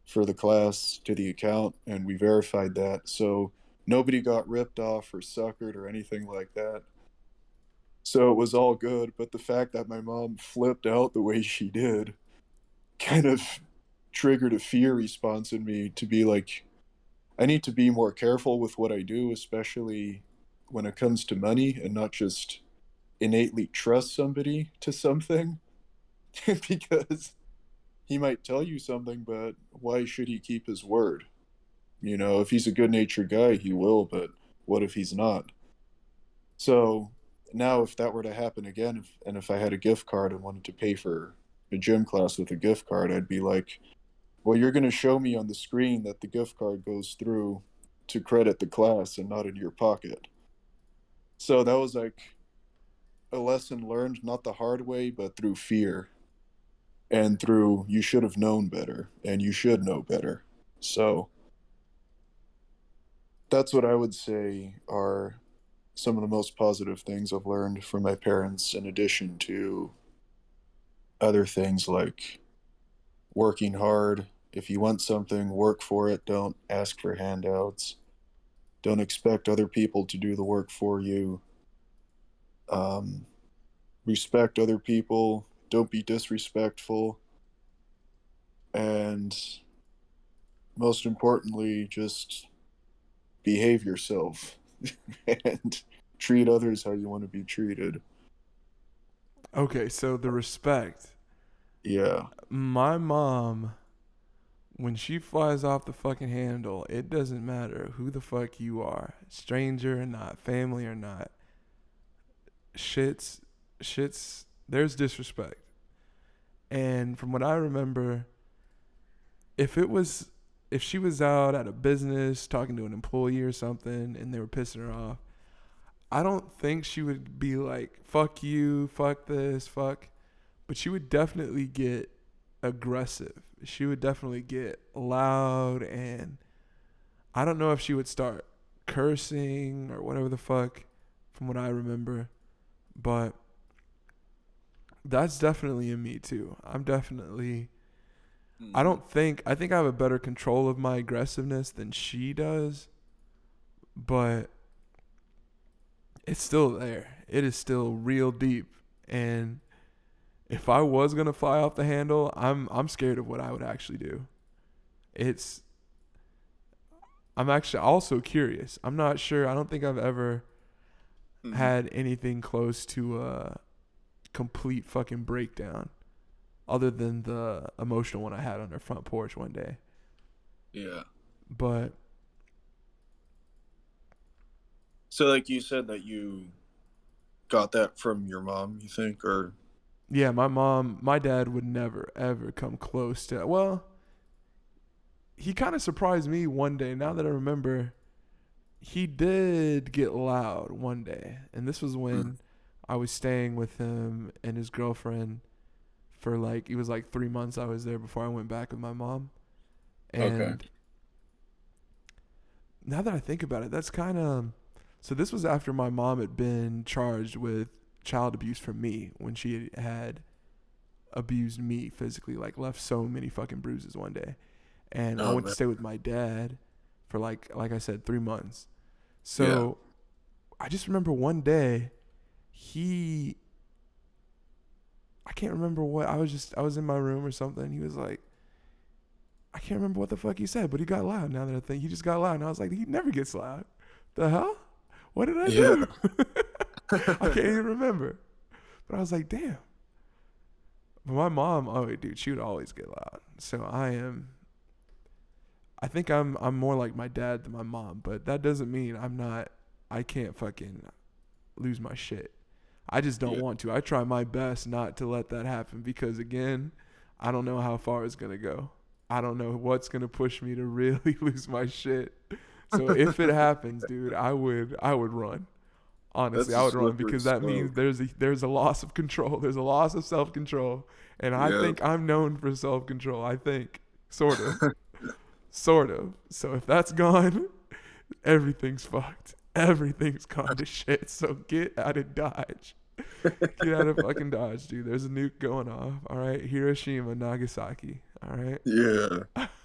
for the class to the account, and we verified that. So nobody got ripped off or suckered or anything like that. So it was all good, but the fact that my mom flipped out the way she did kind of triggered a fear response in me to be like, I need to be more careful with what I do, especially when it comes to money, and not just innately trust somebody to something. Because he might tell you something, but why should he keep his word? You know, if he's a good natured guy, he will, but what if he's not? So now, if that were to happen again, and if I had a gift card and wanted to pay for a gym class with a gift card, I'd be like, well, you're going to show me on the screen that the gift card goes through to credit the class and not in your pocket. So that was like a lesson learned, not the hard way, but through fear and through you should have known better and you should know better. So that's what I would say are some of the most positive things I've learned from my parents, in addition to other things like working hard. If you want something, work for it. Don't ask for handouts. Don't expect other people to do the work for you. Um, Respect other people. Don't be disrespectful. And most importantly, just behave yourself and treat others how you want to be treated. Okay, so the respect. Yeah. My mom, when she flies off the fucking handle, it doesn't matter who the fuck you are, stranger or not, family or not. Shit's, there's disrespect. And from what I remember, if it was, if she was out at a business talking to an employee or something and they were pissing her off, I don't think she would be like, fuck you, fuck this, fuck. But she would definitely get aggressive. She would definitely get loud, and I don't know if she would start cursing or whatever the fuck from what I remember. But that's definitely in me too. I'm definitely Mm-hmm. I think I have a better control of my aggressiveness than she does, but it's still there. It is still real deep. And if I was gonna fly off the handle, I'm scared of what I would actually do. It's I'm actually also curious. I'm not sure. I don't think I've ever Mm-hmm. had anything close to a complete fucking breakdown other than the emotional one I had on her front porch one day. Yeah. But So, like you said, that you got that from your mom, you think, or yeah, my dad would never ever come close to. Well, he kind of surprised me one day. Now that I remember, he did get loud one day, and this was mm. when I was staying with him and his girlfriend for like it was like 3 months. I was there before I went back with my mom, Okay. and now that I think about it, that's kind of so. This was after my mom had been charged with child abuse from me when she had abused me physically, like left so many fucking bruises one day. And I Oh went to man. stay with my dad for like I said 3 months. Yeah. So I just remember one day he I can't remember what I was in my room or something. He was like I can't remember what the fuck he said, but he got loud. Now that I think he just got loud, and I was like, he never gets loud. The hell? What did I Yeah. do? I can't even remember. But I was like, damn. But my mom, oh dude, she would always get loud. So I think I'm more like my dad than my mom, but that doesn't mean I can't fucking lose my shit. I just don't Yeah. want to. I try my best not to let that happen because again, I don't know how far it's going to go. I don't know what's going to push me to really lose my shit. So if it happens, dude, I would run. Honestly, That's I a would run slippery because that means slope. there's a loss of control. There's a loss of self-control. And I Yeah. think I'm known for self-control. I think sort of. Sort of. So if that's gone, everything's fucked. Everything's gone to shit. So get out of Dodge. Get out of fucking Dodge, dude. There's a nuke going off. All right. Hiroshima, Nagasaki. All right. Yeah.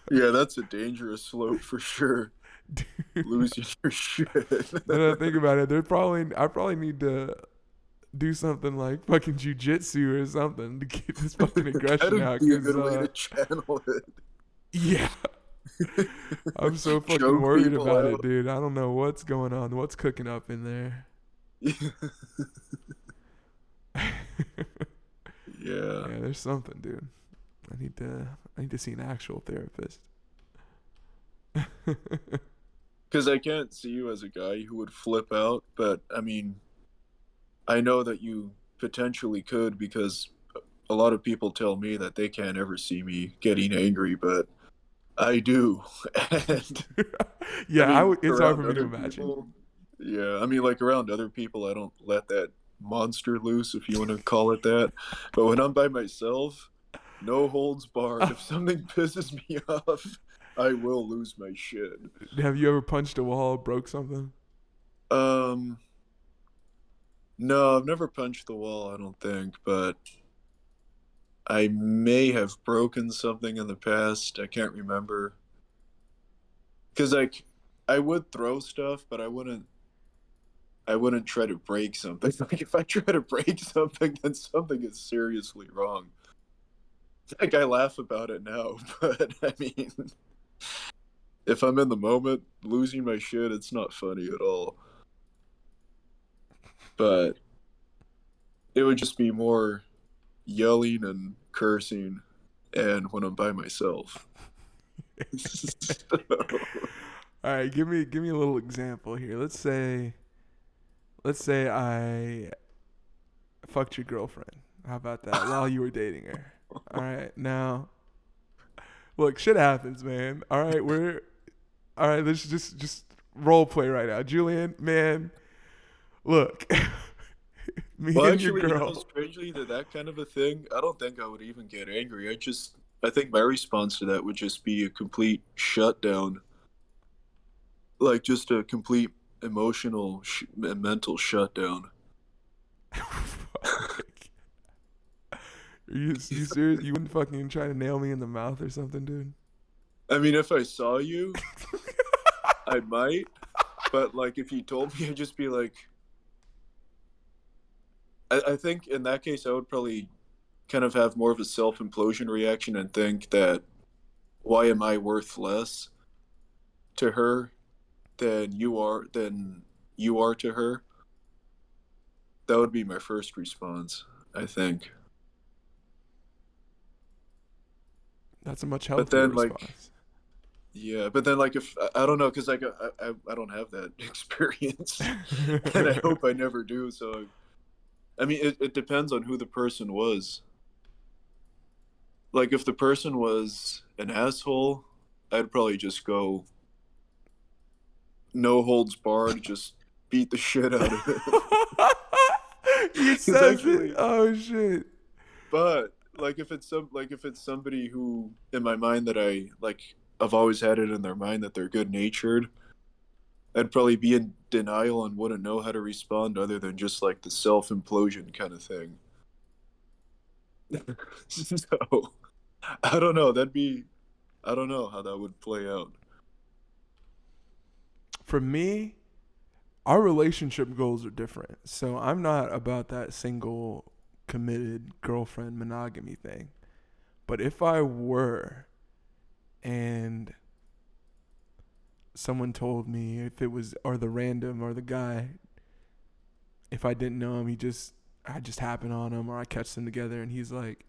Yeah, that's a dangerous slope for sure. Dude. Losing your shit. Then I think about it. I probably need to do something like fucking jujitsu or something to get this fucking aggression That'd out. be a Cause good way to channel yeah, it. I'm so fucking Choke worried people about it, out. dude. I don't know what's going on. What's cooking up in there? Yeah. Yeah, there's something, dude. I need to see an actual therapist. Because I can't see you as a guy who would flip out, but I mean, I know that you potentially could because a lot of people tell me that they can't ever see me getting angry, but I do. And I Yeah, mean, it's hard for around me to other imagine. people, yeah, I mean, like around other people, I don't let that monster loose, if you want to call it that. But when I'm by myself, no holds barred. If something pisses me off, I will lose my shit. Have you ever punched a wall, broke something? Um, no, I've never punched the wall, I don't think, but I may have broken something in the past. I can't remember. Because like I would throw stuff, but I wouldn't try to break something. Like if I try to break something, then something is seriously wrong. Like I laugh about it now, but I mean, if I'm in the moment losing my shit, it's not funny at all. But it would just be more yelling and cursing, and when I'm by myself. So, All right, give me a little example here. Let's say I fucked your girlfriend. How about that? While you were dating her. All right, now look, shit happens, man. All right. Let's just role play right now, Julian. Man, look, me well, and your actually, girl. strangely, that kind of a thing, I don't think I would even get angry. I think my response to that would just be a complete shutdown, like just a complete emotional and mental shutdown. Fuck. you serious? You wouldn't fucking try to nail me in the mouth or something, dude? I mean, if I saw you, I might. But like, if you told me, I'd just be like, I think in that case, I would probably kind of have more of a self-implosion reaction and think that why am I worth less to her than you are to her? That would be my first response, I think. That's a much But healthier then like, response. yeah, but then like if I don't know, because like I don't have that experience, and I hope I never do. So I mean, it depends on who the person was. Like if the person was an asshole, I'd probably just go no holds barred, just beat the shit out of it. He Because says it. actually, Oh shit. but like if it's somebody who in my mind that I've always had it in their mind that they're good natured, I'd probably be in denial and wouldn't know how to respond other than just like the self implosion kind of thing. So I don't know. I don't know how that would play out. For me, our relationship goals are different. So I'm not about that single committed girlfriend monogamy thing. But if I were and someone told me if it was or the random or the guy, if I didn't know him, I just happened on him or I catch them together and he's like,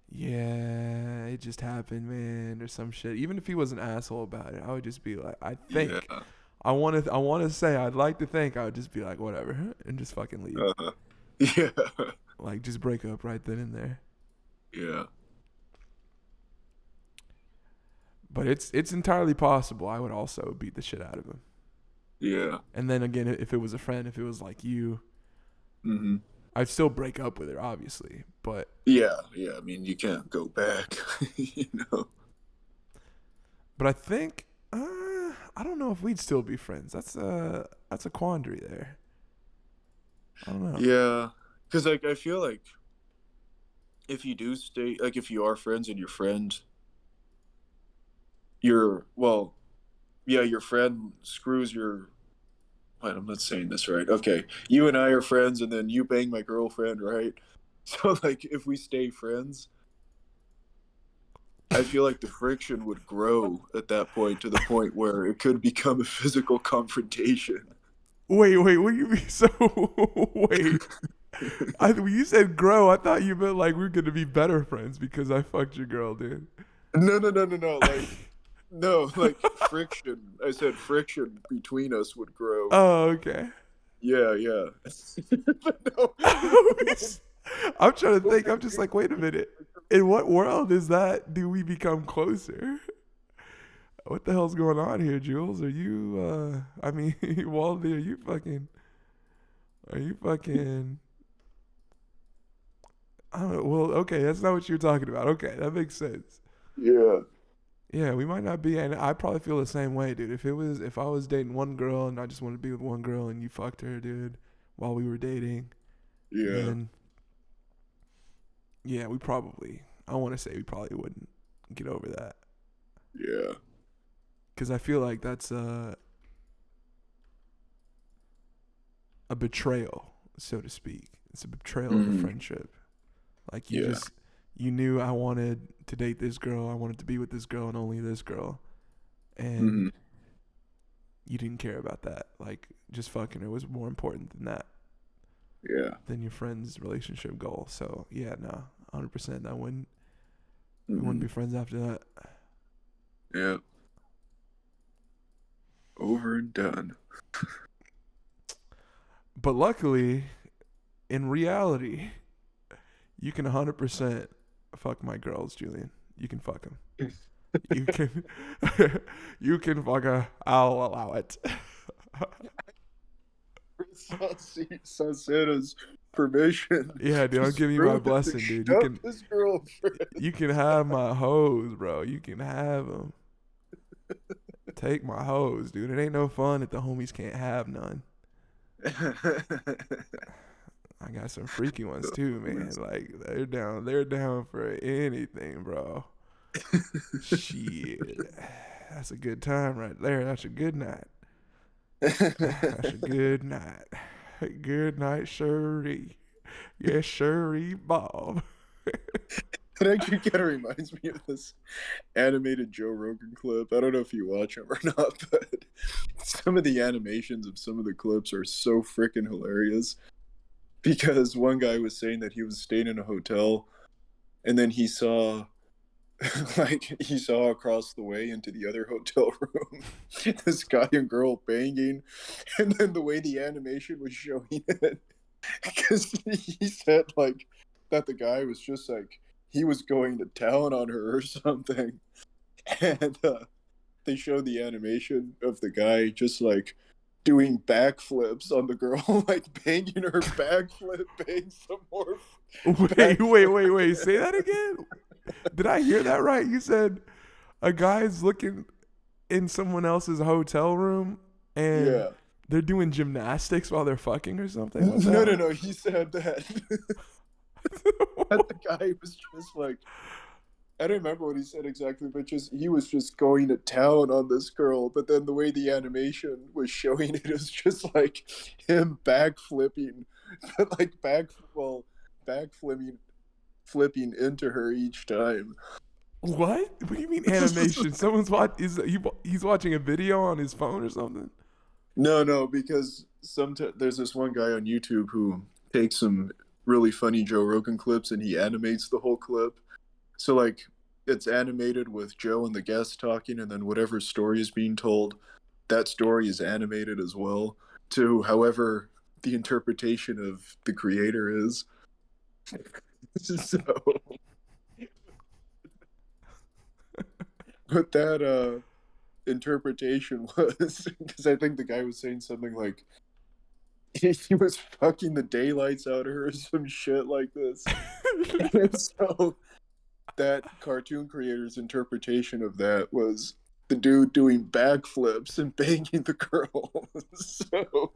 yeah, it just happened, man, or some shit. Even if he was an asshole about it, I would just be like, Yeah. I want to say I'd like to think I would just be like whatever and just fucking leave. Yeah. Like just break up right then and there. Yeah. But it's entirely possible I would also beat the shit out of him. Yeah. And then again, if it was a friend, if it was like you, Mm-hmm. I'd still break up with her, obviously. But Yeah. Yeah. I mean, you can't go back. You know. I think I don't know if we'd still be friends. That's a quandary there. I don't know. Yeah. Because like I feel like if you do stay, like if you are friends and your friend, well, yeah, your friend screws your. Wait, I'm not saying this right. Okay, you and I are friends, and then you bang my girlfriend, right? So like, if we stay friends, I feel like the friction would grow at that point to the point where it could become a physical confrontation. Wait, what do you mean? So wait. When you said grow, I thought you meant like we're gonna be better friends because I fucked your girl, dude. No. Like, no, like friction. I said friction between us would grow. Oh, okay. Yeah. But no. I'm trying to think. I'm just like, wait a minute. In what world is that? Do we become closer? What the hell's going on here, Jules? Are you? I mean, Waldy, are you fucking? Are you fucking? I don't know. Well, okay, that's not what you're talking about. Okay, that makes sense. Yeah. Yeah, we might not be, and I probably feel the same way, dude. If I was dating one girl and I just wanted to be with one girl and you fucked her, dude, while we were dating, Yeah. then yeah, I want to say we probably wouldn't get over that. Yeah. Because I feel like that's a betrayal, so to speak. It's a betrayal of a friendship. Like you knew I wanted to date this girl, I wanted to be with this girl and only this girl, and you didn't care about that. Like just fucking her was more important than that. Yeah. Than your friend's relationship goal. So yeah, no, 100%. We wouldn't be friends after that. Yeah. Over and done. But luckily, in reality, you can 100% fuck my girls, Julian. You can fuck them. You can, you can fuck her. I'll allow it. Santa's permission. Yeah, dude, I'm giving you my blessing, dude. You can have my hoes, bro. You can have them. Take my hoes, dude. It ain't no fun if the homies can't have none. I got some freaky ones too, man. Like they're down for anything, bro. Shit. That's a good time right there. That's a good night. That's a good night. Good night, Sherry. Yes, Sherry Bob. It actually kind of reminds me of this animated Joe Rogan clip. I don't know if you watch him or not, but some of the animations of some of the clips are so freaking hilarious. Because one guy was saying that he was staying in a hotel, and then he saw, he saw across the way into the other hotel room this guy and girl banging, and then the way the animation was showing it, because he said like that the guy was just like he was going to town on her or something, and they showed the animation of the guy just like doing backflips on the girl, like banging her backflip, bang some more. Wait. Say that again. Did I hear that right? You said a guy's looking in someone else's hotel room and Yeah. they're doing gymnastics while they're fucking or something? What's No, that? no, no. He said that. That the guy was just like, I don't remember what he said exactly, but just he was just going to town on this girl. But then the way the animation was showing it was just like him backflipping, but like flipping into her each time. What? What do you mean animation? Someone's he's watching a video on his phone or something? No, because sometimes there's this one guy on YouTube who takes some really funny Joe Rogan clips and he animates the whole clip. So like it's animated with Joe and the guest talking, and then whatever story is being told, that story is animated as well to however the interpretation of the creator is. So, but that interpretation was because I think the guy was saying something like he was fucking the daylights out of her or some shit like this. And so that cartoon creator's interpretation of that was the dude doing backflips and banging the girl. So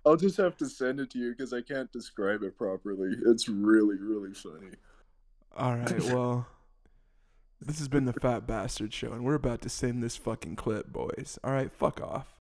I'll just have to send it to you because I can't describe it properly. It's really, really funny. All right, well, this has been the Fat Bastard Show, and we're about to send this fucking clip, boys. All right, fuck off.